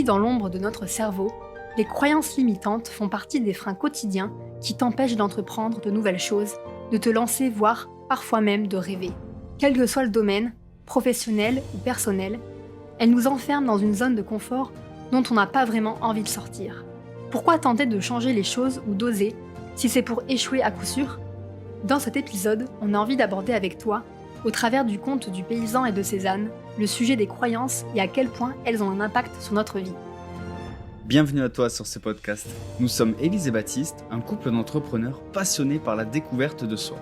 Ici, dans l'ombre de notre cerveau, les croyances limitantes font partie des freins quotidiens qui t'empêchent d'entreprendre de nouvelles choses, de te lancer, voire parfois même de rêver. Quel que soit le domaine, professionnel ou personnel, elles nous enferment dans une zone de confort dont on n'a pas vraiment envie de sortir. Pourquoi tenter de changer les choses ou d'oser si c'est pour échouer à coup sûr ? Dans cet épisode, on a envie d'aborder avec toi, au travers du conte du paysan et de ses ânes, le sujet des croyances et à quel point elles ont un impact sur notre vie. Bienvenue à toi sur ce podcast. Nous sommes Élise et Baptiste, un couple d'entrepreneurs passionnés par la découverte de soi.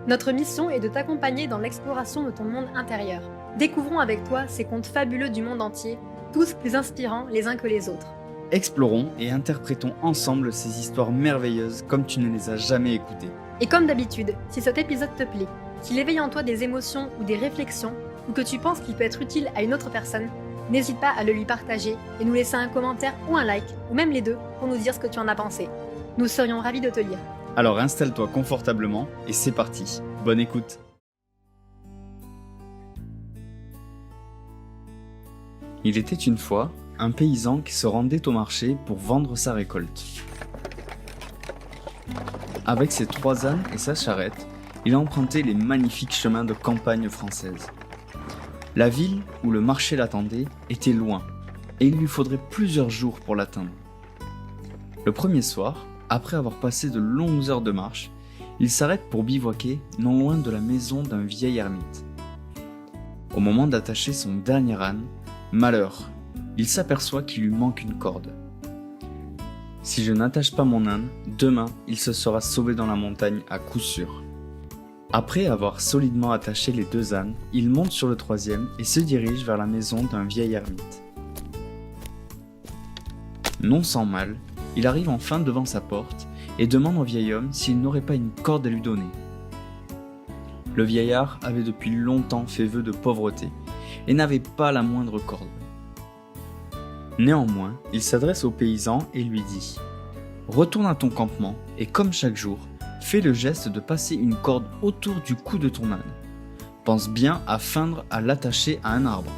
Notre mission est de t'accompagner dans l'exploration de ton monde intérieur. Découvrons avec toi ces contes fabuleux du monde entier, tous plus inspirants les uns que les autres. Explorons et interprétons ensemble ces histoires merveilleuses comme tu ne les as jamais écoutées. Et comme d'habitude, si cet épisode te plaît, qu'il éveille en toi des émotions ou des réflexions, ou que tu penses qu'il peut être utile à une autre personne, n'hésite pas à le lui partager et nous laisser un commentaire ou un like, ou même les deux, pour nous dire ce que tu en as pensé. Nous serions ravis de te lire. Alors installe-toi confortablement et c'est parti. Bonne écoute. Il était une fois un paysan qui se rendait au marché pour vendre sa récolte. Avec ses 3 ânes et sa charrette, il empruntait les magnifiques chemins de campagne française. La ville où le marché l'attendait était loin, et il lui faudrait plusieurs jours pour l'atteindre. Le premier soir, après avoir passé de longues heures de marche, il s'arrête pour bivouaquer non loin de la maison d'un vieil ermite. Au moment d'attacher son dernier âne, malheur, il s'aperçoit qu'il lui manque une corde. Si je n'attache pas mon âne, demain il se sera sauvé dans la montagne à coup sûr. Après avoir solidement attaché les 2 ânes, il monte sur le 3e et se dirige vers la maison d'un vieil ermite. Non sans mal, il arrive enfin devant sa porte et demande au vieil homme s'il n'aurait pas une corde à lui donner. Le vieillard avait depuis longtemps fait vœu de pauvreté et n'avait pas la moindre corde. Néanmoins, il s'adresse au paysan et lui dit « Retourne à ton campement et comme chaque jour, fais le geste de passer une corde autour du cou de ton âne. Pense bien à feindre à l'attacher à un arbre. »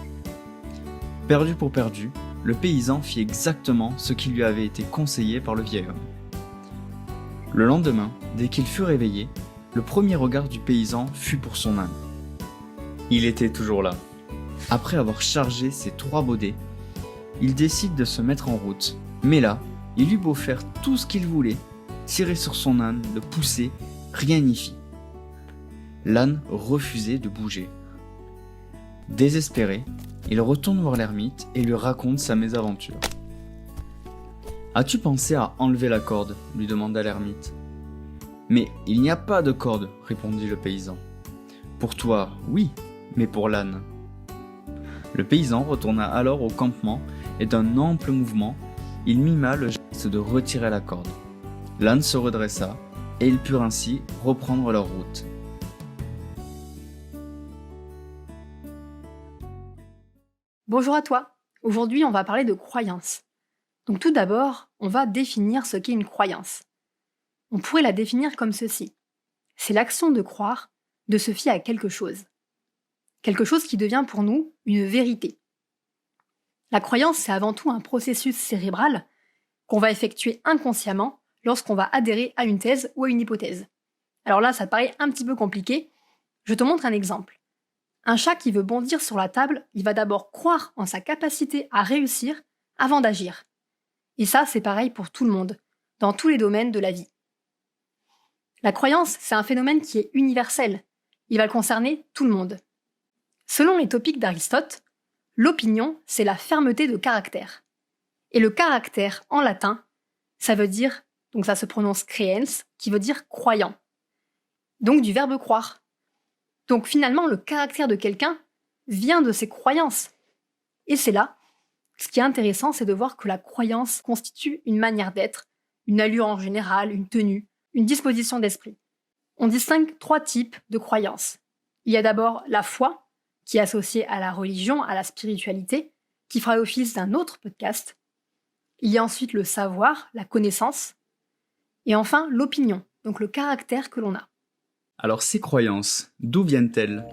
Perdu pour perdu, le paysan fit exactement ce qui lui avait été conseillé par le vieil homme. Le lendemain, dès qu'il fut réveillé, le premier regard du paysan fut pour son âne. Il était toujours là. Après avoir chargé ses 3 baudets, il décide de se mettre en route. Mais là, il eut beau faire tout ce qu'il voulait, tirer sur son âne, le pousser, rien n'y fit. L'âne refusait de bouger. Désespéré, il retourne voir l'ermite et lui raconte sa mésaventure. « As-tu pensé à enlever la corde ?» lui demanda l'ermite. « Mais il n'y a pas de corde, » répondit le paysan. « Pour toi, oui, mais pour l'âne. » Le paysan retourna alors au campement et d'un ample mouvement, il mima le geste de retirer la corde. L'âne se redressa et ils purent ainsi reprendre leur route. Bonjour à toi. Aujourd'hui, on va parler de croyances. Donc tout d'abord, on va définir ce qu'est une croyance. On pourrait la définir comme ceci. C'est l'action de croire, de se fier à quelque chose. Quelque chose qui devient pour nous une vérité. La croyance, c'est avant tout un processus cérébral qu'on va effectuer inconsciemment lorsqu'on va adhérer à une thèse ou à une hypothèse. Alors là, ça te paraît un petit peu compliqué. Je te montre un exemple. Un chat qui veut bondir sur la table, il va d'abord croire en sa capacité à réussir avant d'agir. Et ça, c'est pareil pour tout le monde, dans tous les domaines de la vie. La croyance, c'est un phénomène qui est universel. Il va concerner tout le monde. Selon les topiques d'Aristote, l'opinion, c'est la fermeté de caractère. Et le caractère, en latin, ça veut dire, donc ça se prononce creens, qui veut dire croyant. Donc du verbe croire. Donc finalement, le caractère de quelqu'un vient de ses croyances. Et c'est là, ce qui est intéressant, c'est de voir que la croyance constitue une manière d'être, une allure en général, une tenue, une disposition d'esprit. On distingue 3 types de croyances. Il y a d'abord la foi, qui est associée à la religion, à la spiritualité, qui fera office d'un autre podcast. Il y a ensuite le savoir, la connaissance, et enfin l'opinion, donc le caractère que l'on a. Alors ces croyances, d'où viennent-elles ?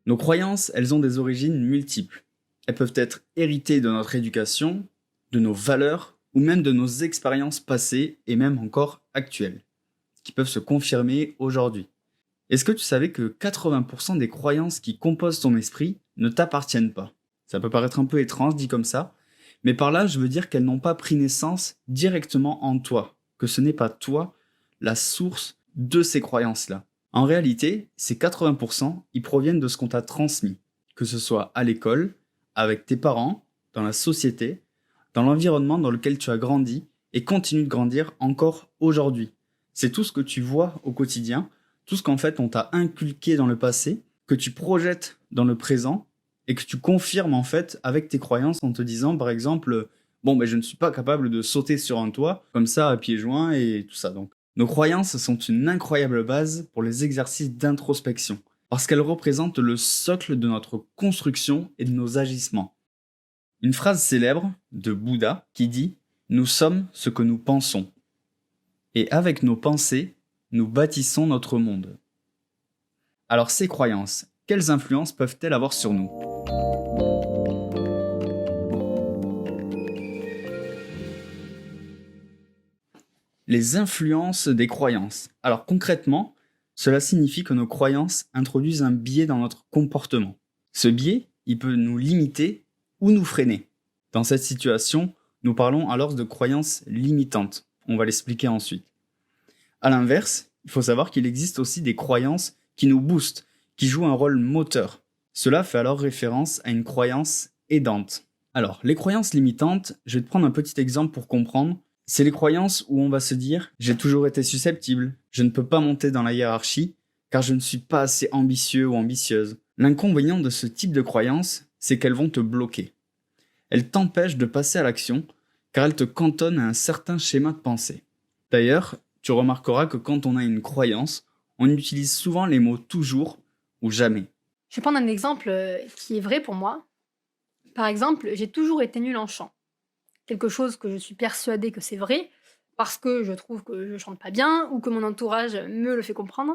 Nos croyances, elles ont des origines multiples. Elles peuvent être héritées de notre éducation, de nos valeurs, ou même de nos expériences passées et même encore actuelles, qui peuvent se confirmer aujourd'hui. Est-ce que tu savais que 80% des croyances qui composent ton esprit ne t'appartiennent pas? Ça peut paraître un peu étrange dit comme ça, mais par là je veux dire qu'elles n'ont pas pris naissance directement en toi, que ce n'est pas toi la source de ces croyances-là. En réalité, ces 80%, ils proviennent de ce qu'on t'a transmis, que ce soit à l'école, avec tes parents, dans la société, dans l'environnement dans lequel tu as grandi et continues de grandir encore aujourd'hui. C'est tout ce que tu vois au quotidien, tout ce qu'en fait on t'a inculqué dans le passé, que tu projettes dans le présent et que tu confirmes en fait avec tes croyances en te disant par exemple je ne suis pas capable de sauter sur un toit comme ça à pieds joints et tout ça. Donc nos croyances sont une incroyable base pour les exercices d'introspection parce qu'elles représentent le socle de notre construction et de nos agissements. Une phrase célèbre de Bouddha qui dit « Nous sommes ce que nous pensons ». Et avec nos pensées, nous bâtissons notre monde. Alors ces croyances, quelles influences peuvent-elles avoir sur nous ? Les influences des croyances. Alors concrètement, cela signifie que nos croyances introduisent un biais dans notre comportement. Ce biais, il peut nous limiter ou nous freiner. Dans cette situation, nous parlons alors de croyances limitantes. On va l'expliquer ensuite. À l'inverse, il faut savoir qu'il existe aussi des croyances qui nous boostent, qui jouent un rôle moteur. Cela fait alors référence à une croyance aidante. Alors, les croyances limitantes, je vais te prendre un petit exemple pour comprendre. C'est les croyances où on va se dire « j'ai toujours été susceptible, je ne peux pas monter dans la hiérarchie car je ne suis pas assez ambitieux ou ambitieuse ». L'inconvénient de ce type de croyances, c'est qu'elles vont te bloquer. Elles t'empêchent de passer à l'action car elles te cantonnent à un certain schéma de pensée. D'ailleurs, tu remarqueras que quand on a une croyance, on utilise souvent les mots toujours ou jamais. Je vais prendre un exemple qui est vrai pour moi. Par exemple, j'ai toujours été nulle en chant. Quelque chose que je suis persuadée que c'est vrai, parce que je trouve que je chante pas bien, ou que mon entourage me le fait comprendre.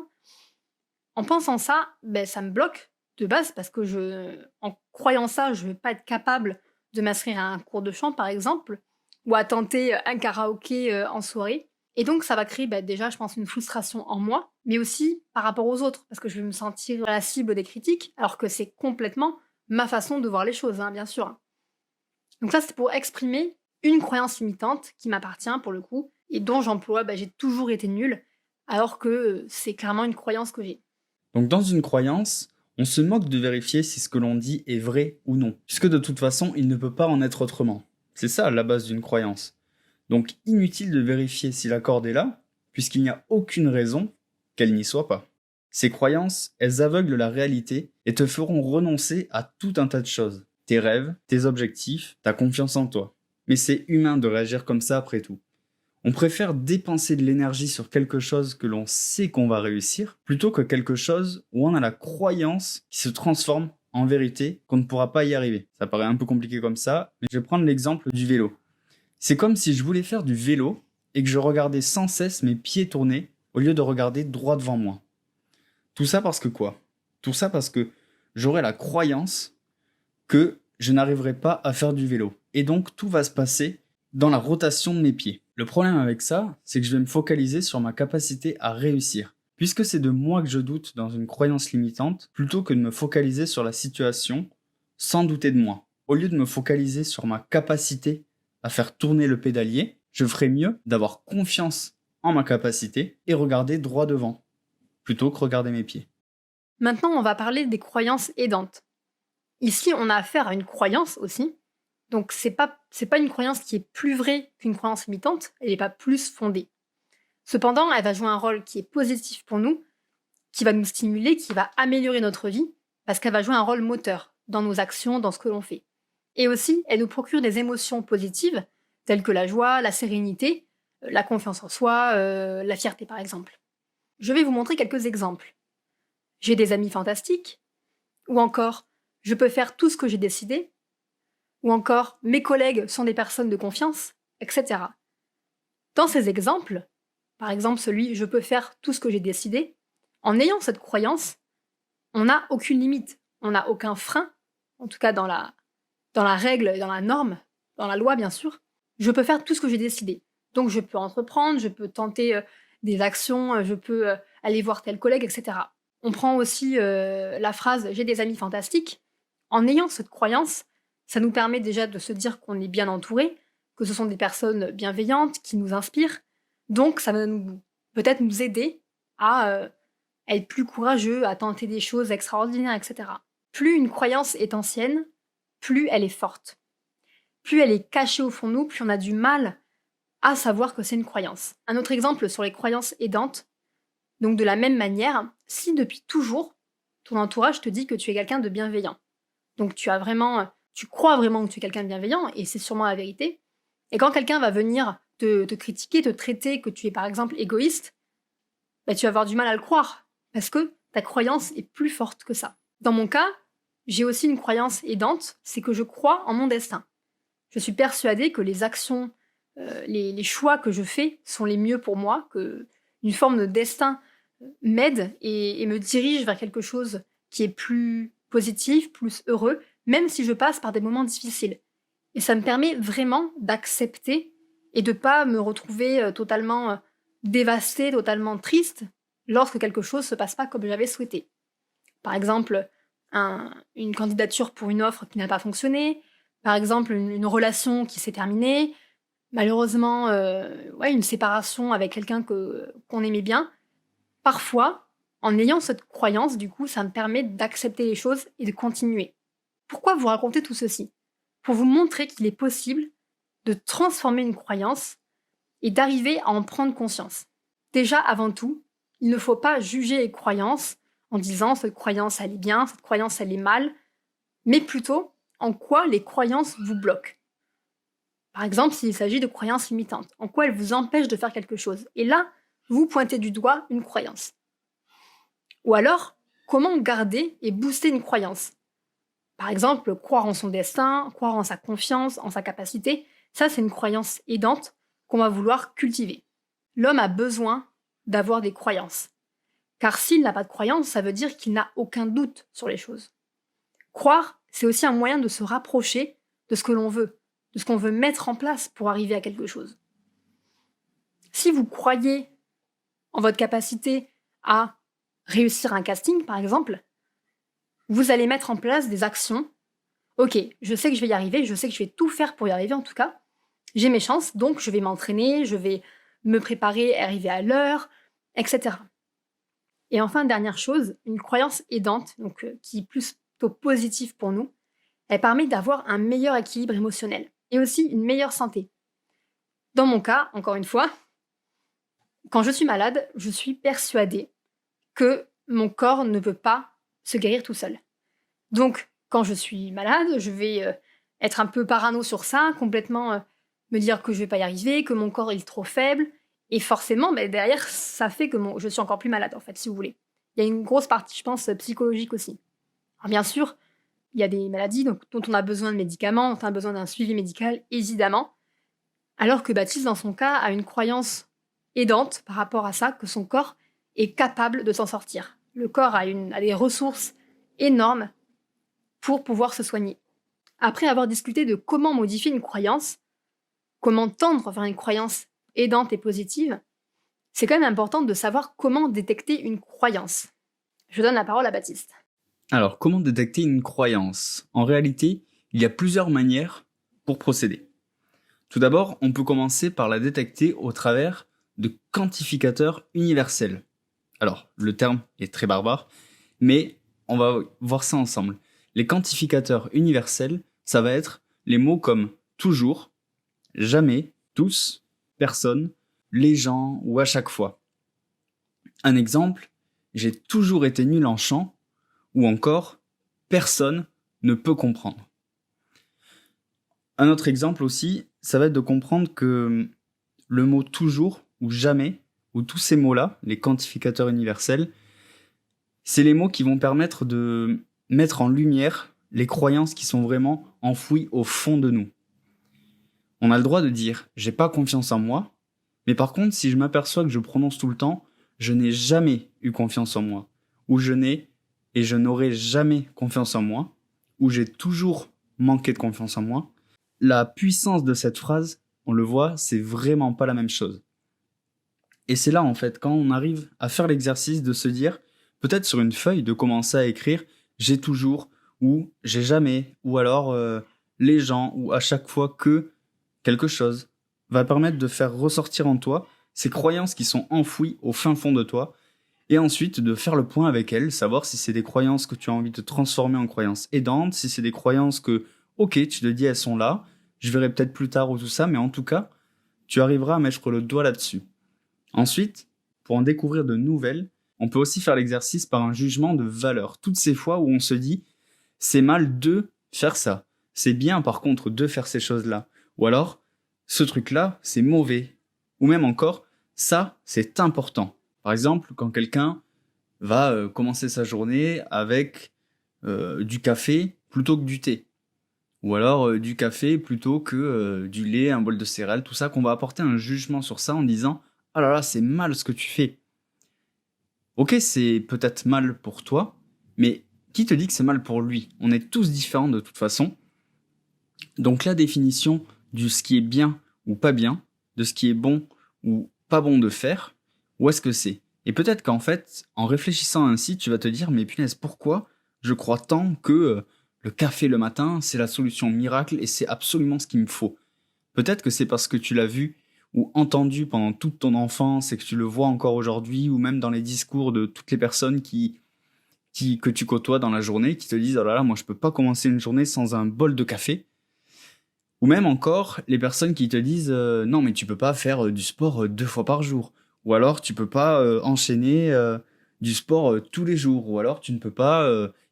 En pensant ça, ça me bloque de base, parce que en croyant ça, je vais pas être capable de m'inscrire à un cours de chant, par exemple, ou à tenter un karaoké en soirée. Et donc, ça va créer déjà, je pense, une frustration en moi, mais aussi par rapport aux autres, parce que je vais me sentir la cible des critiques, alors que c'est complètement ma façon de voir les choses, bien sûr. Donc ça, c'est pour exprimer une croyance limitante qui m'appartient, pour le coup, et dont j'emploie j'ai toujours été nulle, alors que c'est clairement une croyance que j'ai. Donc dans une croyance, on se moque de vérifier si ce que l'on dit est vrai ou non, puisque de toute façon, il ne peut pas en être autrement. C'est ça la base d'une croyance. Donc inutile de vérifier si la corde est là, puisqu'il n'y a aucune raison qu'elle n'y soit pas. Ces croyances, elles aveuglent la réalité et te feront renoncer à tout un tas de choses. Tes rêves, tes objectifs, ta confiance en toi. Mais c'est humain de réagir comme ça après tout. On préfère dépenser de l'énergie sur quelque chose que l'on sait qu'on va réussir, plutôt que quelque chose où on a la croyance qui se transforme en vérité qu'on ne pourra pas y arriver. Ça paraît un peu compliqué comme ça, mais je vais prendre l'exemple du vélo. C'est comme si je voulais faire du vélo et que je regardais sans cesse mes pieds tourner au lieu de regarder droit devant moi. Tout ça parce que quoi ? Tout ça parce que j'aurais la croyance que je n'arriverai pas à faire du vélo. Et donc tout va se passer dans la rotation de mes pieds. Le problème avec ça, c'est que je vais me focaliser sur ma capacité à réussir. Puisque c'est de moi que je doute dans une croyance limitante, plutôt que de me focaliser sur la situation sans douter de moi. Au lieu de me focaliser sur ma capacité à faire tourner le pédalier, je ferais mieux d'avoir confiance en ma capacité et regarder droit devant, plutôt que regarder mes pieds. Maintenant, on va parler des croyances aidantes. Ici, on a affaire à une croyance aussi. Donc, c'est pas une croyance qui est plus vraie qu'une croyance limitante, elle n'est pas plus fondée. Cependant, elle va jouer un rôle qui est positif pour nous, qui va nous stimuler, qui va améliorer notre vie, parce qu'elle va jouer un rôle moteur dans nos actions, dans ce que l'on fait. Et aussi, elle nous procure des émotions positives, telles que la joie, la sérénité, la confiance en soi, la fierté par exemple. Je vais vous montrer quelques exemples. J'ai des amis fantastiques, ou encore je peux faire tout ce que j'ai décidé, ou encore mes collègues sont des personnes de confiance, etc. Dans ces exemples, par exemple celui je peux faire tout ce que j'ai décidé, en ayant cette croyance, on n'a aucune limite, on n'a aucun frein, en tout cas dans la règle, dans la norme, dans la loi bien sûr, je peux faire tout ce que j'ai décidé. Donc je peux entreprendre, je peux tenter des actions, je peux aller voir tel collègue, etc. On prend aussi la phrase « j'ai des amis fantastiques ». En ayant cette croyance, ça nous permet déjà de se dire qu'on est bien entouré, que ce sont des personnes bienveillantes qui nous inspirent. Donc ça va peut-être nous aider à être plus courageux, à tenter des choses extraordinaires, etc. Plus une croyance est ancienne, plus elle est forte. Plus elle est cachée au fond de nous, plus on a du mal à savoir que c'est une croyance. Un autre exemple sur les croyances aidantes. Donc de la même manière, si depuis toujours, ton entourage te dit que tu es quelqu'un de bienveillant, donc tu crois vraiment que tu es quelqu'un de bienveillant, et c'est sûrement la vérité, et quand quelqu'un va venir te critiquer, te traiter que tu es par exemple égoïste, bah, tu vas avoir du mal à le croire, parce que ta croyance est plus forte que ça. Dans mon cas, j'ai aussi une croyance aidante, c'est que je crois en mon destin. Je suis persuadée que les actions, les choix que je fais sont les mieux pour moi, que une forme de destin m'aide et me dirige vers quelque chose qui est plus positif, plus heureux, même si je passe par des moments difficiles. Et ça me permet vraiment d'accepter et de pas me retrouver totalement dévastée, totalement triste lorsque quelque chose se passe pas comme j'avais souhaité. Par exemple, une candidature pour une offre qui n'a pas fonctionné, par exemple une relation qui s'est terminée, malheureusement une séparation avec quelqu'un qu'on aimait bien. Parfois, en ayant cette croyance, du coup, ça me permet d'accepter les choses et de continuer. Pourquoi vous raconter tout ceci ? Pour vous montrer qu'il est possible de transformer une croyance et d'arriver à en prendre conscience. Déjà, avant tout, il ne faut pas juger les croyances en disant cette croyance elle est bien, cette croyance elle est mal, mais plutôt en quoi les croyances vous bloquent. Par exemple, s'il s'agit de croyances limitantes, en quoi elles vous empêchent de faire quelque chose. Et là, vous pointez du doigt une croyance. Ou alors, comment garder et booster une croyance ? Par exemple, croire en son destin, croire en sa confiance, en sa capacité, ça c'est une croyance aidante qu'on va vouloir cultiver. L'homme a besoin d'avoir des croyances. Car s'il n'a pas de croyance, ça veut dire qu'il n'a aucun doute sur les choses. Croire, c'est aussi un moyen de se rapprocher de ce que l'on veut, de ce qu'on veut mettre en place pour arriver à quelque chose. Si vous croyez en votre capacité à réussir un casting, par exemple, vous allez mettre en place des actions. Ok, je sais que je vais y arriver, je sais que je vais tout faire pour y arriver en tout cas. J'ai mes chances, donc je vais m'entraîner, je vais me préparer, arriver à l'heure, etc. Et enfin, dernière chose, une croyance aidante, donc qui est plutôt positive pour nous, elle permet d'avoir un meilleur équilibre émotionnel et aussi une meilleure santé. Dans mon cas, encore une fois, quand je suis malade, je suis persuadée que mon corps ne peut pas se guérir tout seul. Donc, quand je suis malade, je vais être un peu parano sur ça, complètement me dire que je vais pas y arriver, que mon corps est trop faible, et forcément, derrière, ça fait que je suis encore plus malade, en fait, si vous voulez. Il y a une grosse partie, je pense, psychologique aussi. Alors bien sûr, il y a des maladies dont on a besoin de médicaments, dont on a besoin d'un suivi médical, évidemment, alors que Baptiste, dans son cas, a une croyance aidante par rapport à ça, que son corps est capable de s'en sortir. Le corps a des ressources énormes pour pouvoir se soigner. Après avoir discuté de comment modifier une croyance, comment tendre vers une croyance aidante et positive, c'est quand même important de savoir comment détecter une croyance. Je donne la parole à Baptiste. Alors, comment détecter une croyance ? En réalité, il y a plusieurs manières pour procéder. Tout d'abord, on peut commencer par la détecter au travers de quantificateurs universels. Alors, le terme est très barbare, mais on va voir ça ensemble. Les quantificateurs universels, ça va être les mots comme toujours, jamais, tous, personne, les gens ou à chaque fois. Un exemple, j'ai toujours été nul en chant, ou encore personne ne peut comprendre. Un autre exemple aussi, ça va être de comprendre que le mot toujours ou jamais, ou tous ces mots-là, les quantificateurs universels, c'est les mots qui vont permettre de mettre en lumière les croyances qui sont vraiment enfouies au fond de nous. On a le droit de dire « j'ai pas confiance en moi », mais par contre, si je m'aperçois que je prononce tout le temps « je n'ai jamais eu confiance en moi » ou « je n'ai et je n'aurai jamais confiance en moi, ou j'ai toujours manqué de confiance en moi, la puissance de cette phrase, on le voit, c'est vraiment pas la même chose. Et c'est là, en fait, quand on arrive à faire l'exercice de se dire, peut-être sur une feuille, de commencer à écrire j'ai toujours, ou j'ai jamais, ou alors les gens, ou à chaque fois que quelque chose va permettre de faire ressortir en toi ces croyances qui sont enfouies au fin fond de toi, et ensuite de faire le point avec elles, savoir si c'est des croyances que tu as envie de transformer en croyances aidantes, si c'est des croyances que, ok, tu te dis elles sont là, je verrai peut-être plus tard ou tout ça, mais en tout cas, tu arriveras à mettre le doigt là-dessus. Ensuite, pour en découvrir de nouvelles, on peut aussi faire l'exercice par un jugement de valeur. Toutes ces fois où on se dit, c'est mal de faire ça, c'est bien par contre de faire ces choses-là, ou alors, ce truc-là, c'est mauvais, ou même encore, ça, c'est important. Par exemple, quand quelqu'un va commencer sa journée avec du café plutôt que du thé, ou alors du café plutôt que du lait, un bol de céréales, tout ça, qu'on va apporter un jugement sur ça en disant « Ah là là, c'est mal ce que tu fais ». Ok, c'est peut-être mal pour toi, mais qui te dit que c'est mal pour lui? On est tous différents de toute façon. Donc la définition de ce qui est bien ou pas bien, de ce qui est bon ou pas bon de faire, où est-ce que c'est? Et peut-être qu'en fait, en réfléchissant ainsi, tu vas te dire « Mais punaise, pourquoi je crois tant que le café le matin, c'est la solution miracle et c'est absolument ce qu'il me faut ». Peut-être que c'est parce que tu l'as vu ou entendu pendant toute ton enfance et que tu le vois encore aujourd'hui, ou même dans les discours de toutes les personnes que tu côtoies dans la journée, qui te disent « Oh là là, moi je peux pas commencer une journée sans un bol de café ». Ou même encore les personnes qui te disent non mais tu peux pas faire du sport 2 fois par jour. Ou alors tu peux pas enchaîner du sport tous les jours. Ou alors tu ne peux pas...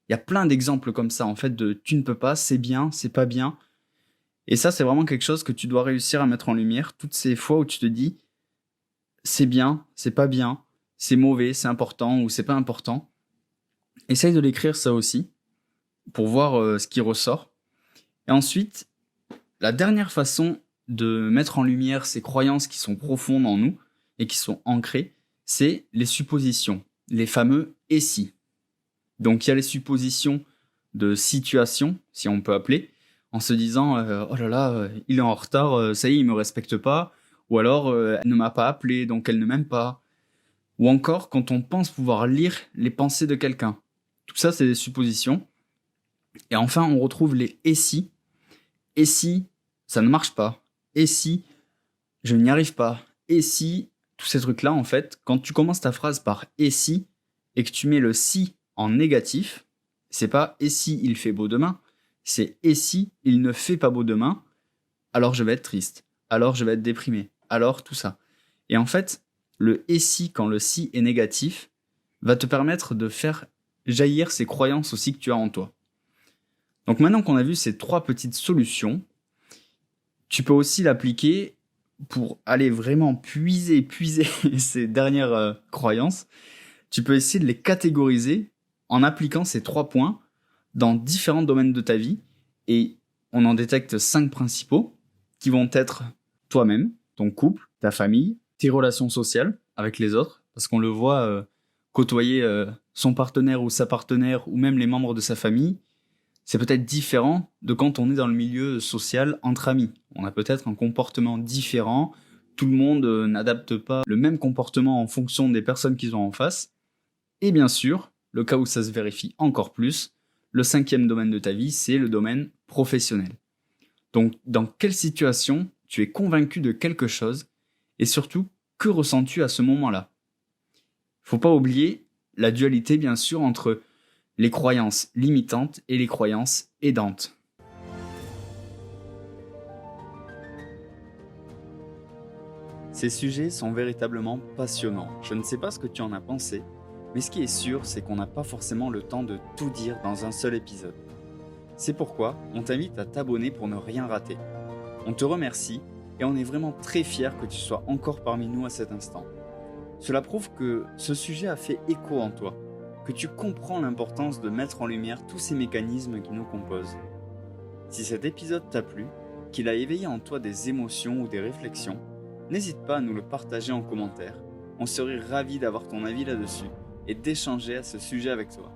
Il y a plein d'exemples comme ça en fait de tu ne peux pas, c'est bien, c'est pas bien. Et ça c'est vraiment quelque chose que tu dois réussir à mettre en lumière. Toutes ces fois où tu te dis c'est bien, c'est pas bien, c'est mauvais, c'est important ou c'est pas important. Essaye de l'écrire ça aussi pour voir ce qui ressort. Et ensuite... La dernière façon de mettre en lumière ces croyances qui sont profondes en nous et qui sont ancrées, c'est les suppositions, les fameux « et si ». Donc il y a les suppositions de situation, si on peut appeler, en se disant oh là là, il est en retard, ça y est, il me respecte pas », ou alors elle ne m'a pas appelé, donc elle ne m'aime pas. Ou encore quand on pense pouvoir lire les pensées de quelqu'un. Tout ça, c'est des suppositions. Et enfin, on retrouve les « et si ». Et si ça ne marche pas? Et si je n'y arrive pas? Et si tous ces trucs-là, en fait, quand tu commences ta phrase par et si et que tu mets le si en négatif, c'est pas et si il fait beau demain, c'est et si il ne fait pas beau demain, alors je vais être triste, alors je vais être déprimé, alors tout ça. Et en fait, le et si quand le si est négatif va te permettre de faire jaillir ces croyances aussi que tu as en toi. Donc maintenant qu'on a vu ces 3 petites solutions, tu peux aussi l'appliquer pour aller vraiment puiser ces dernières croyances. Tu peux essayer de les catégoriser en appliquant ces 3 points dans différents domaines de ta vie. Et on en détecte 5 principaux qui vont être toi-même, ton couple, ta famille, tes relations sociales avec les autres, parce qu'on le voit côtoyer son partenaire ou sa partenaire ou même les membres de sa famille. C'est peut-être différent de quand on est dans le milieu social entre amis. On a peut-être un comportement différent. Tout le monde n'adapte pas le même comportement en fonction des personnes qu'ils ont en face. Et bien sûr, le cas où ça se vérifie encore plus, le 5e domaine de ta vie, c'est le domaine professionnel. Donc, dans quelle situation tu es convaincu de quelque chose et surtout, que ressens-tu à ce moment-là? Faut pas oublier la dualité, bien sûr, entre les croyances limitantes et les croyances aidantes. Ces sujets sont véritablement passionnants. Je ne sais pas ce que tu en as pensé, mais ce qui est sûr, c'est qu'on n'a pas forcément le temps de tout dire dans un seul épisode. C'est pourquoi on t'invite à t'abonner pour ne rien rater. On te remercie et on est vraiment très fiers que tu sois encore parmi nous à cet instant. Cela prouve que ce sujet a fait écho en toi, que tu comprends l'importance de mettre en lumière tous ces mécanismes qui nous composent. Si cet épisode t'a plu, qu'il a éveillé en toi des émotions ou des réflexions, n'hésite pas à nous le partager en commentaire. On serait ravis d'avoir ton avis là-dessus et d'échanger à ce sujet avec toi.